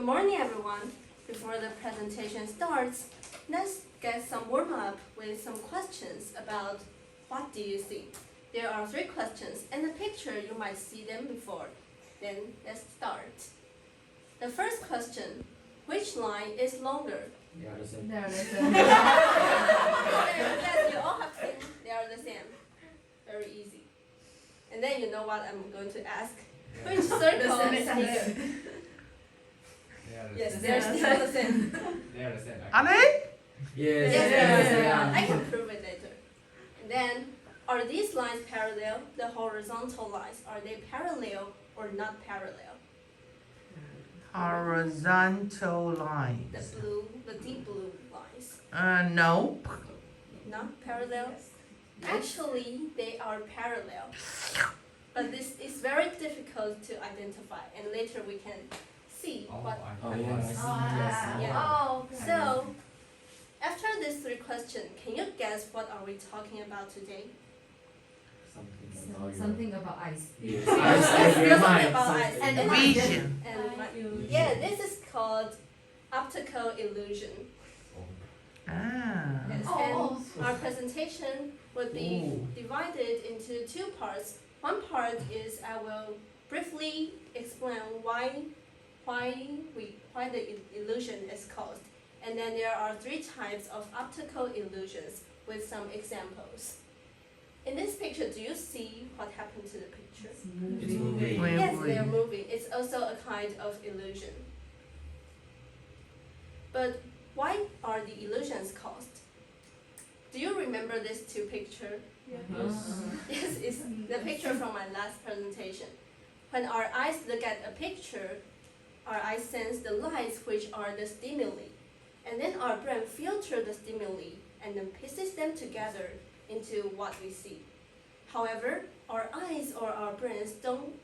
Good morning, everyone. Before the presentation starts, let's get some warm-up with some questions about what do you see. There are 3 questions. In the picture, you might see them before. Then let's start. The first question, which line is longer? They are the same. They are the same. Yes, you all have seen they are the same. Very easy. And then you know what I'm going to ask. Which circle is here? Yes, they're still the same. They are the same. Are they? Yes. Yes, I can prove it later. And then, are these lines parallel? The horizontal lines, are they parallel or not parallel? Horizontal lines. The deep blue lines. Nope. Not parallel? Actually, they are parallel. But this is very difficult to identify, and later we can see what happens. Yeah. So, after these 3 questions, can you guess what are we talking about today? Something about ice. Yes. Still something about eyes. And Vision. Yeah, this is called optical illusion. Ah. Yes, and our presentation would be divided into 2 parts. One part is I will briefly explain why the illusion is caused. And then there are 3 types of optical illusions with some examples. In this picture, do you see what happened to the picture? It's moving. Yes, they are moving. It's also a kind of illusion. But why are the illusions caused? Do you remember these 2 pictures? Yes, it's the picture from my last presentation. When our eyes look at a picture, our eyes sense the lights which are the stimuli. And then our brain filters the stimuli and then pieces them together into what we see. However, our eyes or our brains don't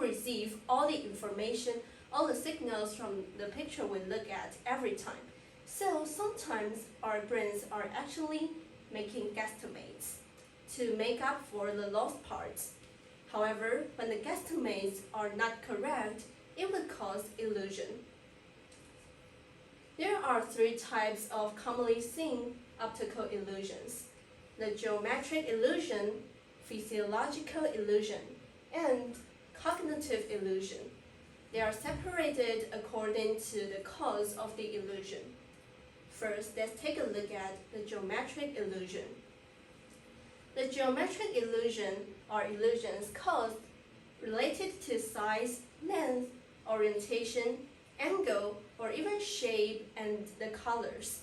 receive all the information, all the signals from the picture we look at every time. So sometimes our brains are actually making guesstimates to make up for the lost parts. However, when the guesstimates are not correct, it would cause illusion. There are 3 types of commonly seen optical illusions: the geometric illusion, physiological illusion, and cognitive illusion. They are separated according to the cause of the illusion. First, let's take a look at the geometric illusion. The geometric illusion are illusions caused related to size, length, orientation, angle, or even shape and the colors.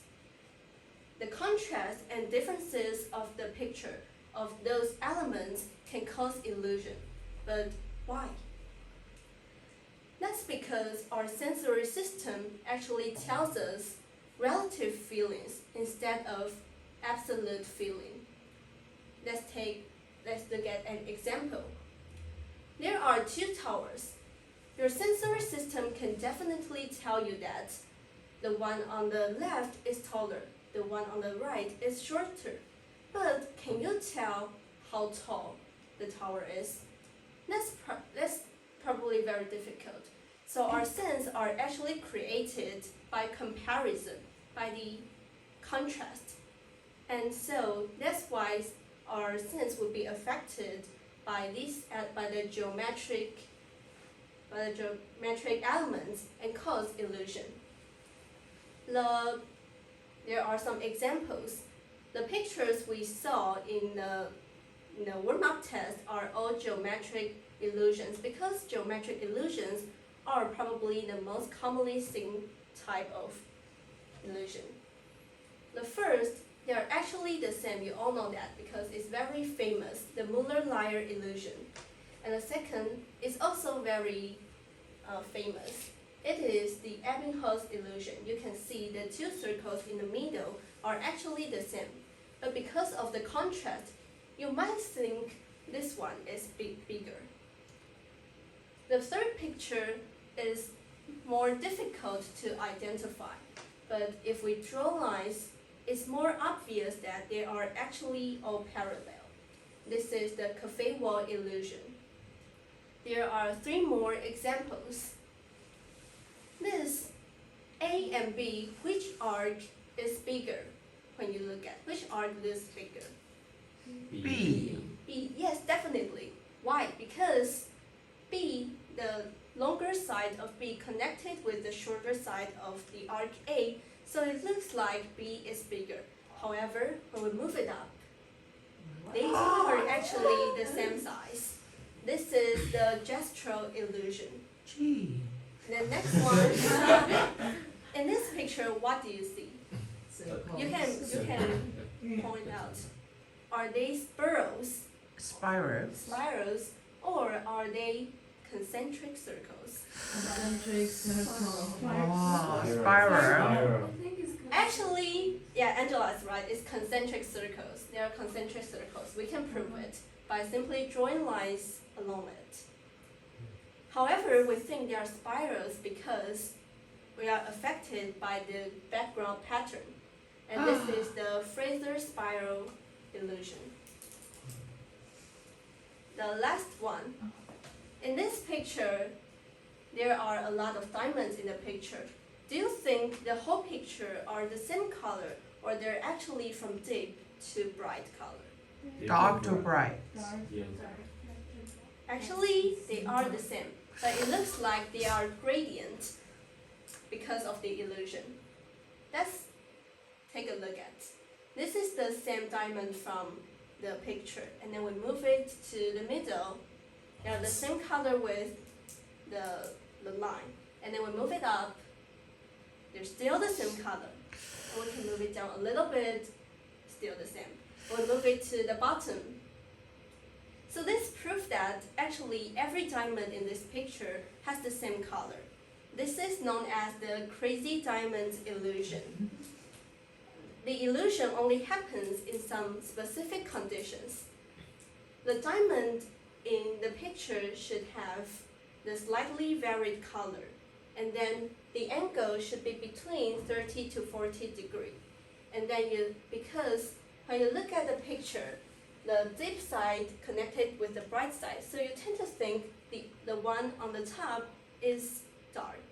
The contrast and differences of the picture of those elements can cause illusion. But why? That's because our sensory system actually tells us relative feelings instead of absolute feeling. Let's look at an example. There are 2 towers. Your sensory system can definitely tell you that the one on the left is taller, the one on the right is shorter. But can you tell how tall the tower is? That's probably very difficult. So our senses are actually created by comparison, by the contrast. And so that's why our sense will be affected by the geometric elements and cause illusion. There are some examples. The pictures we saw in the warm-up test are all geometric illusions because geometric illusions are probably the most commonly seen type of illusion. The first, they are actually the same, you all know that because it's very famous, the Muller-Lyer illusion. And the second is also very famous. It is the Ebbinghaus illusion. You can see the 2 circles in the middle are actually the same. But because of the contrast, you might think this one is bigger. The third picture is more difficult to identify. But if we draw lines, it's more obvious that they are actually all parallel. This is the cafe wall illusion. There are 3 more examples. This A and B, which arc is bigger when you look at? Which arc is bigger? B. B, yes, definitely. Why? Because B, the longer side of B connected with the shorter side of the arc A, so it looks like B is bigger. However, when we move it up, they are actually the same size. This is the gestural illusion. G. The next one, in this picture, what do you see? You can point out. Are they spirals, Spirals. or are they concentric circles? Oh, spiral. Actually, yeah, Angela is right. It's concentric circles. They are concentric circles. We can prove it by simply drawing lines along it. However, we think they are spirals because we are affected by the background pattern. And this is the Fraser spiral illusion. The last one. In this picture, there are a lot of diamonds in the picture. Do you think the whole picture are the same color, or they're actually from deep to bright color? Dark to bright. Yes. Actually, they are the same, but it looks like they are gradient because of the illusion. Let's take a look at. This is the same diamond from the picture, and then we move it to the middle. They are the same color with the line, and then we move it up. They're still the same color. And we can move it down a little bit, still the same. We'll move it to the bottom. So this proves that actually every diamond in this picture has the same color. This is known as the crazy diamond illusion. The illusion only happens in some specific conditions. The diamond in the picture should have the slightly varied color, and then the angle should be between 30 to 40 degrees. And then because when you look at the picture, the deep side connected with the bright side, so you tend to think the one on the top is dark.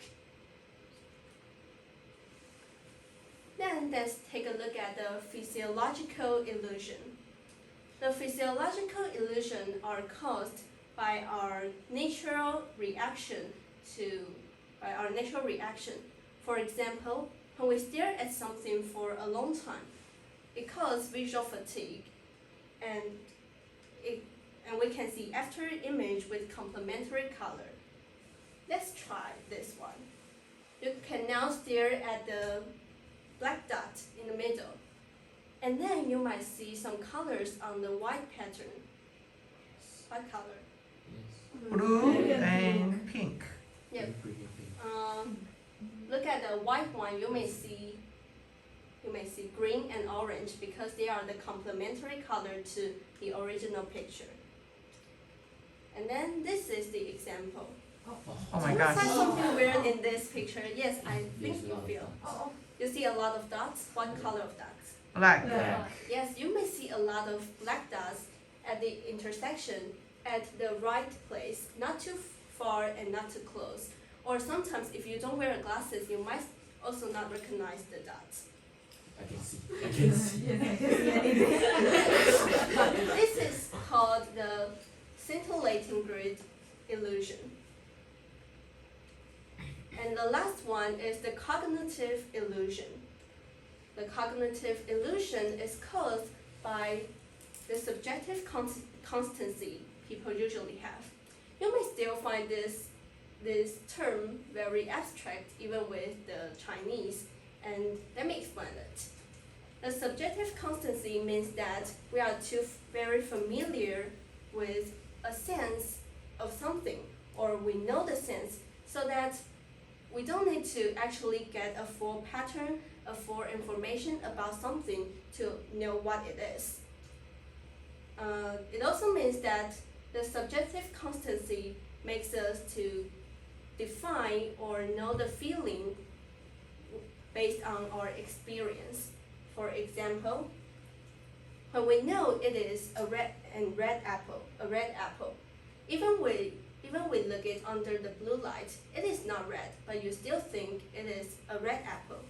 Then let's take a look at the physiological illusion. The physiological illusion are caused by our natural reaction. For example, when we stare at something for a long time, it causes visual fatigue, and we can see after image with complementary color. Let's try this one. You can now stare at the black dot in the middle, and then you might see some colors on the white pattern. What color? Yes. Blue and pink. Yep. Look at the white one. You may see green and orange because they are the complementary color to the original picture. And then this is the example. Oh my You gosh. find something weird in this picture? Yes, I think Yes, you a lot of feel. dots. You see a lot of dots. What color of dots? Black. Yes, you may see a lot of black dots at the intersection at the right place, not too far and not too close. Or sometimes if you don't wear glasses, you might also not recognize the dots. I can see. I can see. This is called the scintillating grid illusion. And the last one is the cognitive illusion. The cognitive illusion is caused by the subjective constancy people usually have. You may still find this term very abstract even with the Chinese, and let me explain it. The subjective constancy means that we are too very familiar with a sense of something, or we know the sense, so that we don't need to actually get a full pattern, a full information about something to know what it is. It also means that the subjective constancy makes us to define or know the feeling based on our experience. For example, when we know it is a red apple, even even we look it under the blue light, it is not red, but you still think it is a red apple.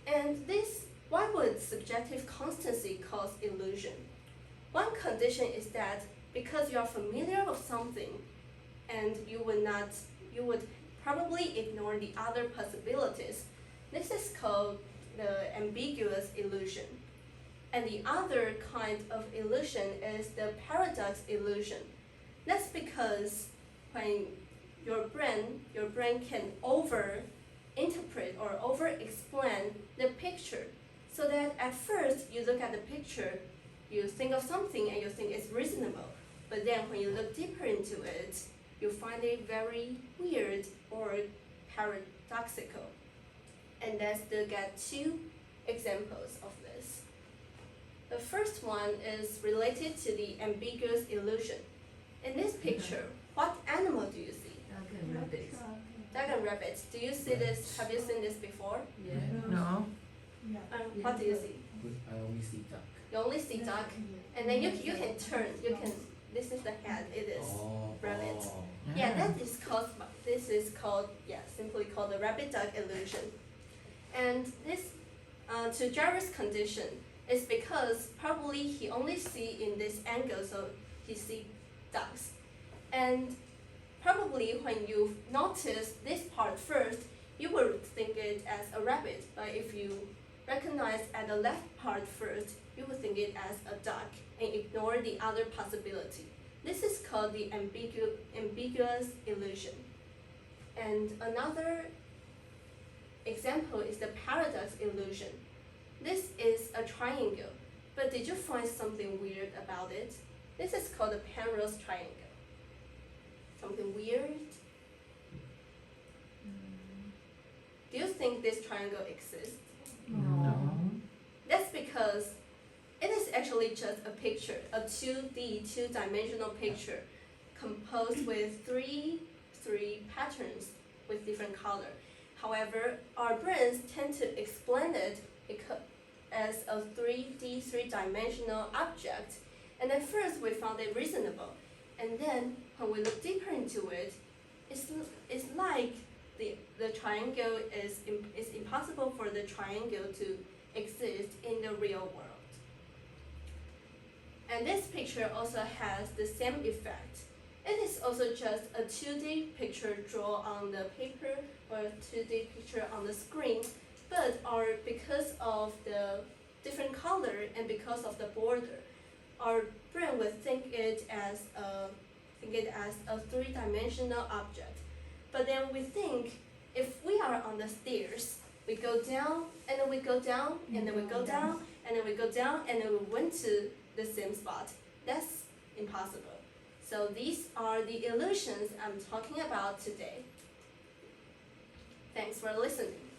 And this, why would subjective constancy cause illusion? One condition is that because you are familiar with something, and you would probably ignore the other possibilities. This is called the ambiguous illusion. And the other kind of illusion is the paradox illusion. That's because when your brain can over-interpret or over-explain the picture, so that at first you look at the picture, you think of something and you think it's reasonable, but then when you look deeper into it, you find it very weird or paradoxical. And let's look at two examples of this. The first one is related to the ambiguous illusion. In this picture, what animal do you see? Dog and rabbit. Dog and rabbit. Do you see this? Have you seen this before? Yeah. No. What do you see? I only see duck. You only see duck, and then you can turn. This is the head. It is rabbit. Oh. Yeah, this is called simply called the rabbit-duck illusion. And this, to Jarvis' condition, is because probably he only see in this angle, so he see ducks. And probably when you notice this part first, you will think it as a rabbit. But if you recognize at the left part first, you will think it as a duck and ignore the other possibility. This is called the ambiguous illusion. And another example is the paradox illusion. This is a triangle, but did you find something weird about it? This is called the Penrose triangle. Something weird? Do you think this triangle exists? No. That's because it is actually just a picture, a 2D, two-dimensional picture, composed with three patterns with different color. However, our brains tend to explain it as a 3D, three-dimensional object. And at first we found it reasonable. And then when we look deeper into it, it's like the triangle is impossible for the triangle to exist in the real world. And this picture also has the same effect. It is also just a 2D picture drawn on the paper or a 2D picture on the screen, but because of the different color and because of the border, our brain would think it as a three-dimensional object. But then we think if we are on the stairs, we go down and then we go down and then we go down and then we go down and then we went to the same spot. That's impossible. So these are the illusions I'm talking about today. Thanks for listening.